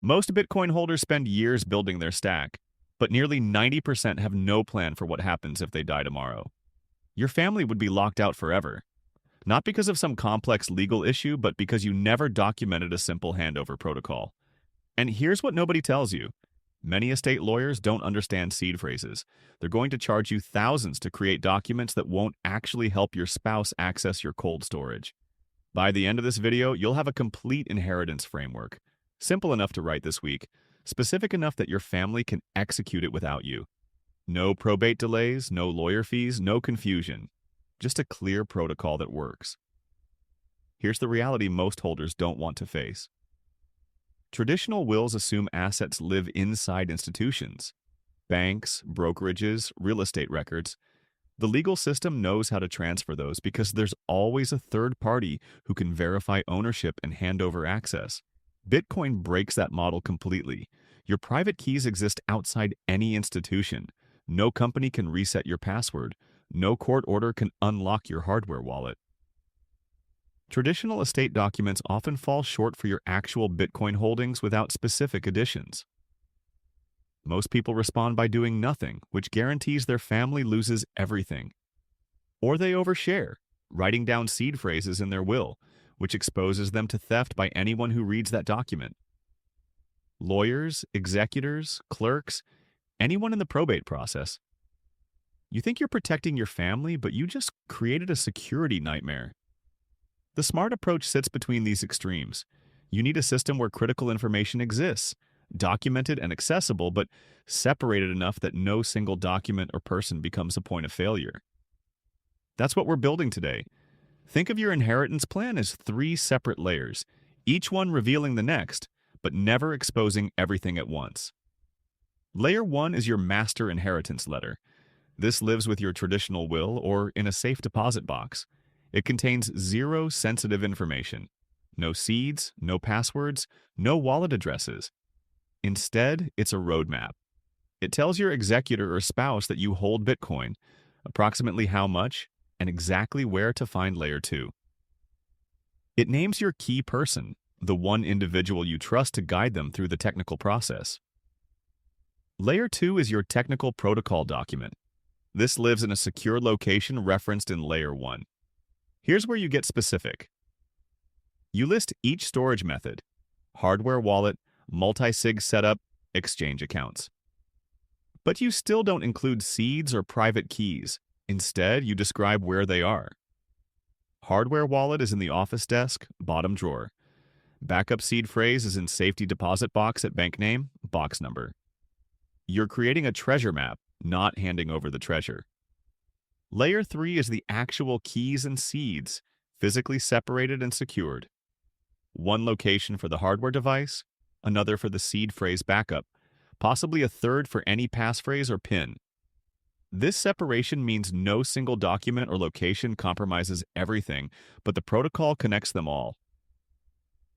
Most Bitcoin holders spend years building their stack, but nearly 90% have no plan for what happens if they die tomorrow. Your family would be locked out forever, not because of some complex legal issue, but because you never documented a simple handover protocol. And here's what nobody tells you. Many estate lawyers don't understand seed phrases. They're going to charge you thousands to create documents that won't actually help your spouse access your cold storage. By the end of this video, you'll have a complete inheritance framework. Simple enough to write this week, specific enough that your family can execute it without you. No probate delays, no lawyer fees, no confusion. Just a clear protocol that works. Here's the reality most holders don't want to face. Traditional wills assume assets live inside institutions. Banks, brokerages, real estate records. The legal system knows how to transfer those because there's always a third party who can verify ownership and hand over access. Bitcoin breaks that model completely. Your private keys exist outside any institution. No company can reset your password. No court order can unlock your hardware wallet. Traditional estate documents often fall short for your actual Bitcoin holdings without specific additions. Most people respond by doing nothing, which guarantees their family loses everything. Or they overshare, writing down seed phrases in their will, which exposes them to theft by anyone who reads that document. Lawyers, executors, clerks, anyone in the probate process. You think you're protecting your family, but you just created a security nightmare. The smart approach sits between these extremes. You need a system where critical information exists, documented and accessible, but separated enough that no single document or person becomes a point of failure. That's what we're building today. Think of your inheritance plan as 3 separate layers, each one revealing the next, but never exposing everything at once. Layer 1 is your master inheritance letter. This lives with your traditional will or in a safe deposit box. It contains 0 sensitive information. No seeds, no passwords, no wallet addresses. Instead, it's a roadmap. It tells your executor or spouse that you hold Bitcoin, approximately how much, and exactly where to find Layer 2. It names your key person, the one individual you trust to guide them through the technical process. Layer 2 is your technical protocol document. This lives in a secure location referenced in Layer 1. Here's where you get specific. You list each storage method: hardware wallet, multisig setup, exchange accounts. But you still don't include seeds or private keys. Instead, you describe where they are. Hardware wallet is in the office desk, bottom drawer. Backup seed phrase is in safety deposit box at bank name, box number. You're creating a treasure map, not handing over the treasure. Layer 3 is the actual keys and seeds, physically separated and secured. One location for the hardware device, another for the seed phrase backup, possibly a third for any passphrase or PIN. This separation means no single document or location compromises everything, but the protocol connects them all.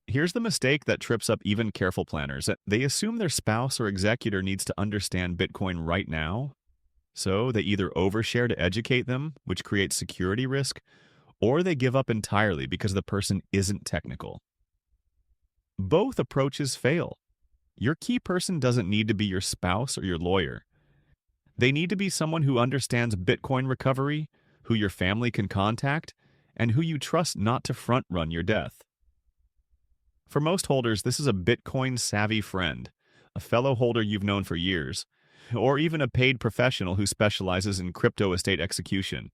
Here's the mistake that trips up even careful planners. They assume their spouse or executor needs to understand Bitcoin right now. So they either overshare to educate them, which creates security risk, or they give up entirely because the person isn't technical. Both approaches fail. Your key person doesn't need to be your spouse or your lawyer. They need to be someone who understands Bitcoin recovery, who your family can contact, and who you trust not to front-run your death. For most holders, this is a Bitcoin-savvy friend, a fellow holder you've known for years, or even a paid professional who specializes in crypto estate execution.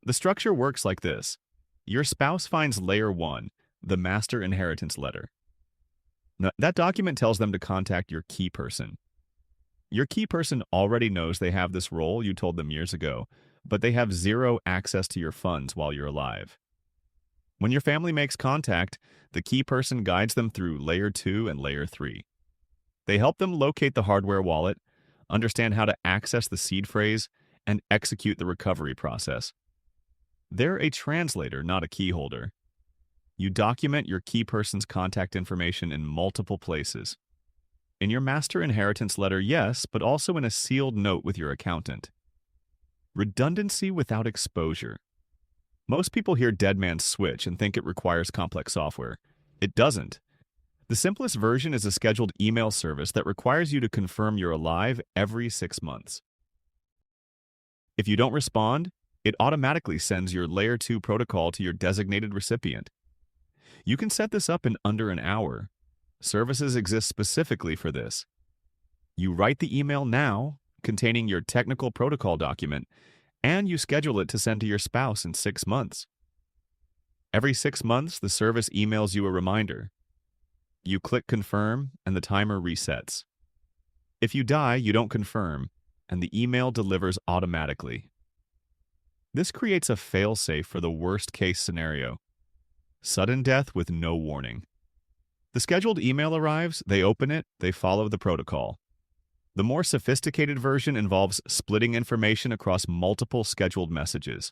The structure works like this. Your spouse finds Layer 1, the master inheritance letter. Now, that document tells them to contact your key person. Your key person already knows they have this role you told them years ago, but they have 0 access to your funds while you're alive. When your family makes contact, the key person guides them through Layer 2 and Layer 3. They help them locate the hardware wallet, understand how to access the seed phrase, and execute the recovery process. They're a translator, not a key holder. You document your key person's contact information in multiple places. In your master inheritance letter, yes, but also in a sealed note with your accountant. Redundancy without exposure. Most people hear dead man's switch and think it requires complex software. It doesn't. The simplest version is a scheduled email service that requires you to confirm you're alive every 6 months. If you don't respond, it automatically sends your Layer 2 protocol to your designated recipient. You can set this up in under an hour. Services exist specifically for this. You write the email now, containing your technical protocol document, and you schedule it to send to your spouse in 6 months. Every 6 months, the service emails you a reminder. You click confirm, and the timer resets. If you die, you don't confirm, and the email delivers automatically. This creates a fail-safe for the worst-case scenario: sudden death with no warning. The scheduled email arrives, they open it, they follow the protocol. The more sophisticated version involves splitting information across multiple scheduled messages.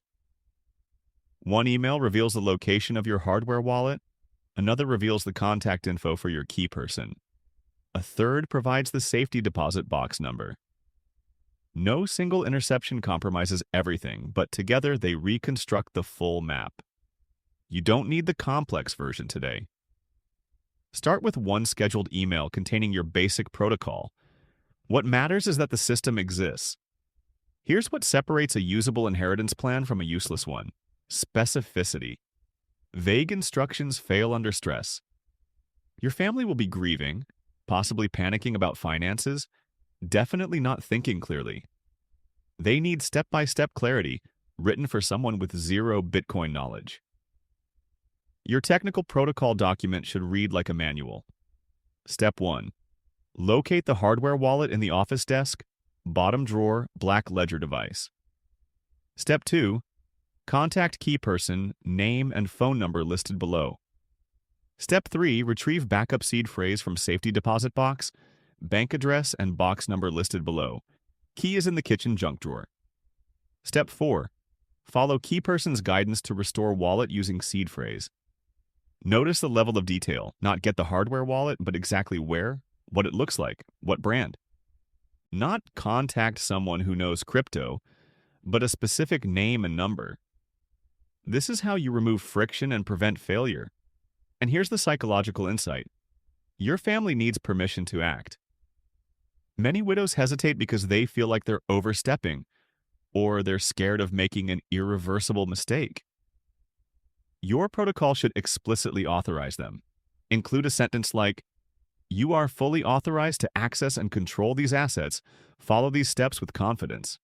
One email reveals the location of your hardware wallet, another reveals the contact info for your key person. A third provides the safety deposit box number. No single interception compromises everything, but together they reconstruct the full map. You don't need the complex version today. Start with one scheduled email containing your basic protocol. What matters is that the system exists. Here's what separates a usable inheritance plan from a useless one: specificity. Vague instructions fail under stress. Your family will be grieving, possibly panicking about finances, definitely not thinking clearly. They need step-by-step clarity, written for someone with zero Bitcoin knowledge. Your technical protocol document should read like a manual. Step 1. Locate the hardware wallet in the office desk, bottom drawer, black ledger device. Step 2. Contact key person, name and phone number listed below. Step 3. Retrieve backup seed phrase from safety deposit box, bank address and box number listed below. Key is in the kitchen junk drawer. Step 4. Follow key person's guidance to restore wallet using seed phrase. Notice the level of detail, not get the hardware wallet, but exactly where, what it looks like, what brand. Not contact someone who knows crypto, but a specific name and number. This is how you remove friction and prevent failure. And here's the psychological insight: your family needs permission to act. Many widows hesitate because they feel like they're overstepping, or they're scared of making an irreversible mistake. Your protocol should explicitly authorize them. Include a sentence like, "You are fully authorized to access and control these assets. Follow these steps with confidence."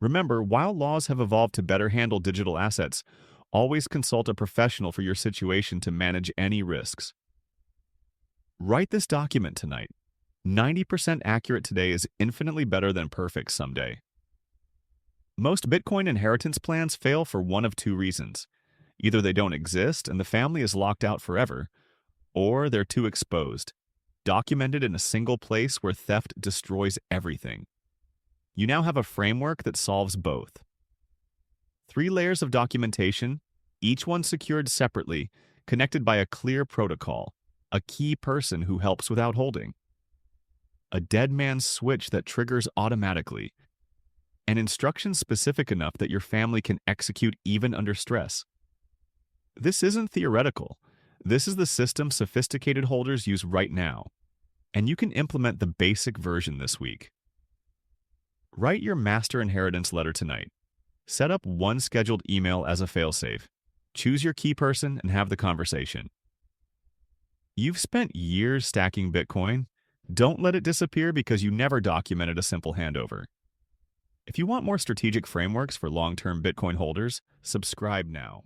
Remember, while laws have evolved to better handle digital assets, always consult a professional for your situation to manage any risks. Write this document tonight. 90% accurate today is infinitely better than perfect someday. Most Bitcoin inheritance plans fail for one of two reasons. Either they don't exist and the family is locked out forever, or they're too exposed, documented in a single place where theft destroys everything. You now have a framework that solves both. 3 layers of documentation, each one secured separately, connected by a clear protocol, a key person who helps without holding, a dead man's switch that triggers automatically, and instructions specific enough that your family can execute even under stress. This isn't theoretical. This is the system sophisticated holders use right now, and you can implement the basic version this week. Write your master inheritance letter tonight. Set up one scheduled email as a failsafe. Choose your key person and have the conversation. You've spent years stacking Bitcoin. Don't let it disappear because you never documented a simple handover. If you want more strategic frameworks for long-term Bitcoin holders, subscribe now.